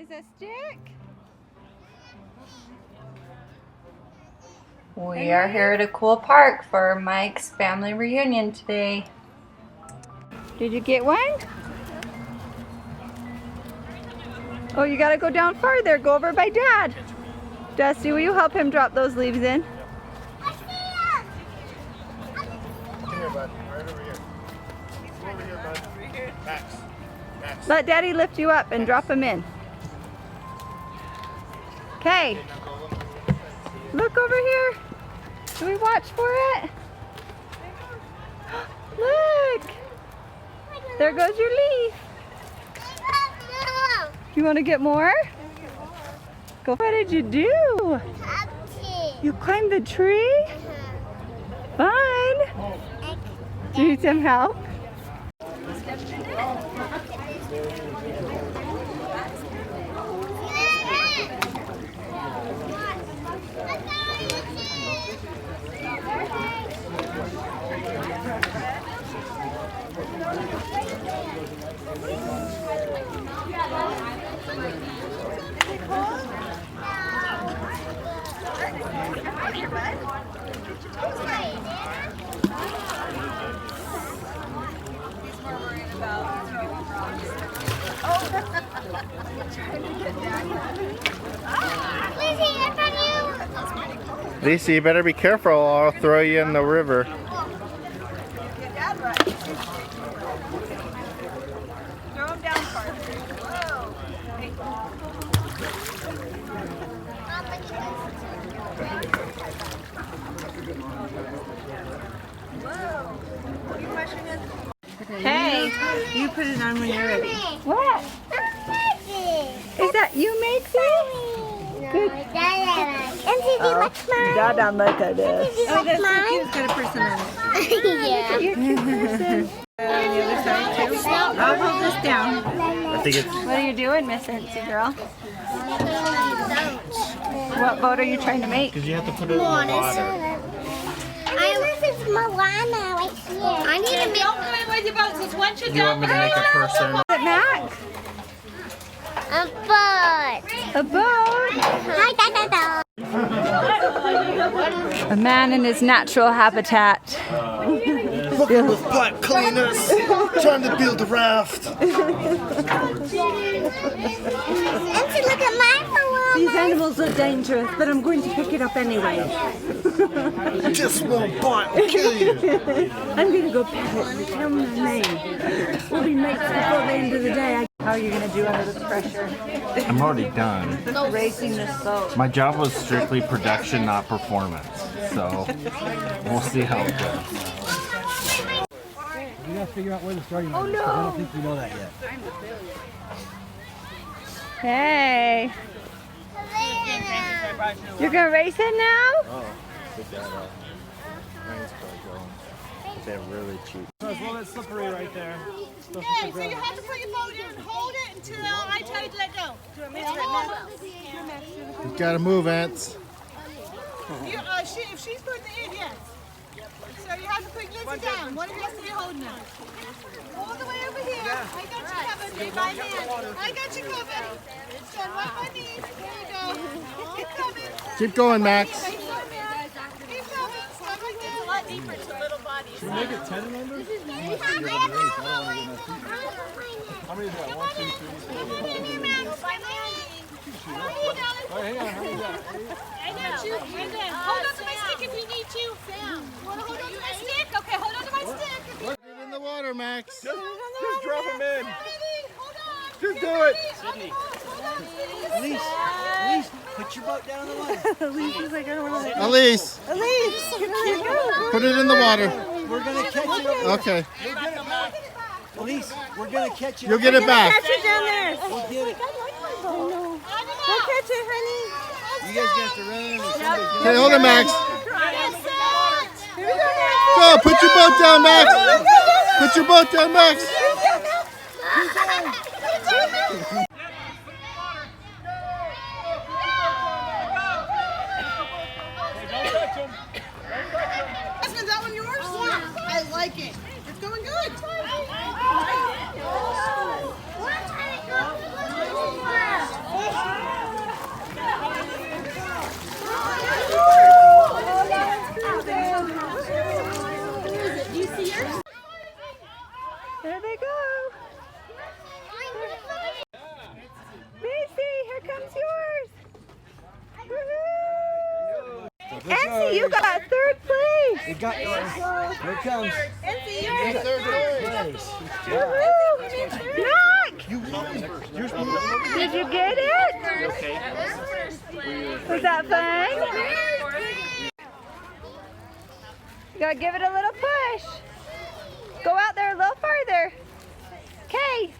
Is a stick? We are here at a cool park for Mike's family reunion today. Did you get one? Oh, you gotta go down farther. Go over by Dad. Dusty, will you help him drop those leaves in? Come here, bud. Right over here. Come over here, bud. Max. Max. Let Daddy lift you up and drop them in. Okay. Look over here. Do we watch for it? Look. There goes your leaf. You want to get more? Go. What did you do? You climbed the tree? Fun. Do you need some help? Lisa, you better be careful or I'll throw you in the river. Throw him down farther. Whoa. Hey, You put it on when you're ready. what? Is that you, Macy? Good. Dada like I did. Oh, that's so cute. It's got a person on it. Oh. You're a cute person. On the other side, too. I'll hold this down. I think it's What are you doing, Miss Nancy girl? What boat are you trying to make? because you have to put it in the water. This is Moana right here. I need to make. Don't go in with your boats. It's once you're Do you want me to make a person? Is it Mac? A boat. A boat? Hi, da, da, da. A man in his natural habitat. Working with pipe cleaners, trying to build a raft. Auntie, look at my These animals are dangerous, but I'm going to pick it up anyway. Just one bite will kill you. I'm going to go pet it. Tell me the name. We'll be mates before the end of the day. How are you going to do under this pressure? I'm already done. Racing this boat. My job was strictly production, not performance. So we'll see how it goes. We gotta figure out where the starting line is, 'cause I don't think we know that yet. Hey. You're going to race it now? Oh, good job. They're really cheap. Well, that's slippery right there. Okay, so you have to put your boat in and hold it until I tell you to let go. You gotta move, Ants. If she's putting it in, yes. So you have to put Lizzie down. One of you has to be holding her. All the way over here. I got you covered. Be my man. I got you covered. Stand right by me. There you go. Keep coming. Keep going, Max. Keep coming. Stand right there. It's a lot deeper to little bodies. Can we make it 10 members? How many is that? 1, 2, 3, 4. All right, hang on. How many is that? I got you. And then hold on to my stick if you need to. Sam. You want to hold on to my stick? Okay, hold on to my stick. Put it in the water, Max. Just drop him in. Hold on. Just do it. Sydney. Elise, put your boat down in the water. Elise is like, I don't want to. Elise, Elise, put it in the water. We're gonna catch it. Okay, Elise, we're gonna catch it. you'll get it back. catch it down there. We'll get it. We'll catch it, honey. You guys got to run in. Okay, hold it, Max. Go, put your boat down, Max. Put your boat down, Max. Is that one yours? I like it. It's going good. There they go. Macy, here comes yours. Woohoo! Nancy, you got third place. You got yours. Here it comes. Place. Woohoo! Knock! Did you get it? Was that fun? You gotta give it a little push. Go out there a little farther. Okay.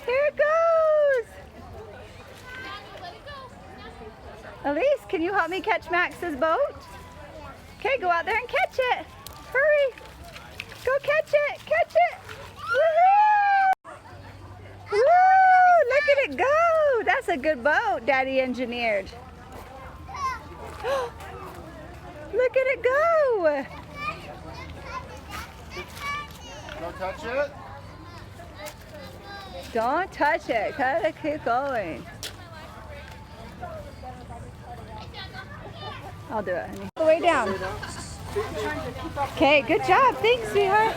Here it goes. Elise, can you help me catch Max's boat? Okay, go out there and catch it. Hurry. Go catch it. Catch it. Woohoo! Woo! Look at it go. That's a good boat Daddy engineered. Look at it go. Don't touch it. Don't touch it. Gotta keep going. I'll do it, honey. Go way down. Okay, good job. Thanks, sweetheart.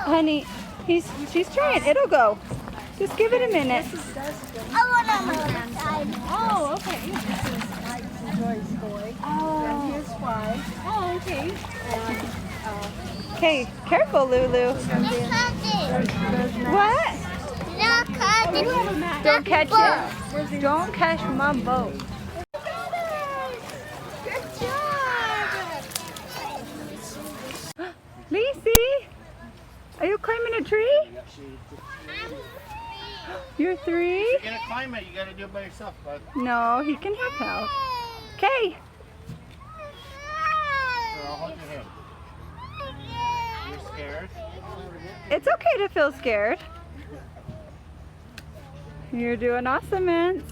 Honey, she's trying. It'll go. Just give it a minute. I want on my left side. Oh, okay. This is Joy's boy. Oh. And his wife. Oh, okay. Okay, careful, Lulu. Look at it. What? Look at it. Don't catch it. Don't catch my boat. Good job. Lacey, are you climbing a tree? You're 3? You're gonna climb it. You gotta do it by yourself, bud. No, he can have help. Okay. Here, I'll hold your hand. You're scared? It's okay to feel scared. You're doing awesome, man.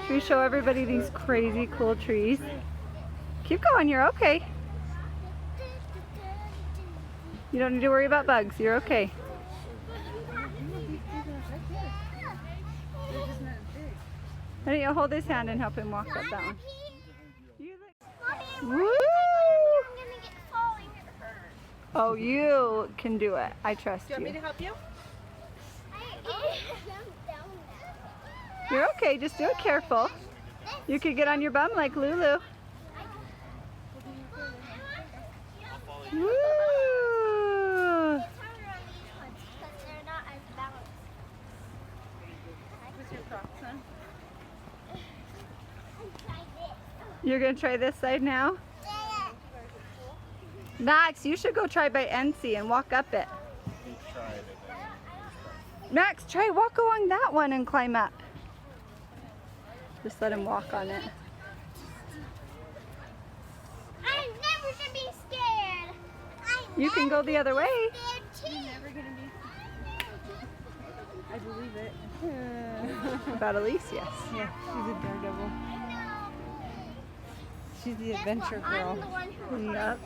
Should we show everybody these crazy cool trees? Keep going, you're okay. You don't need to worry about bugs, you're okay. Why don't you hold his hand and help him walk up that one? Woo! Oh, you can do it. I trust you. Want me to help you? You're okay, just do it careful. You could get on your bum like Lulu. Woo! You're gonna try this side now? Max, you should go try by NC and walk up it. Max, try walk along that one and climb up. Just let him walk on it. I'm never gonna be scared. You can go the other way. I believe it. About Elise, yes. Yeah, she's a daredevil. She's the adventure girl. Yep.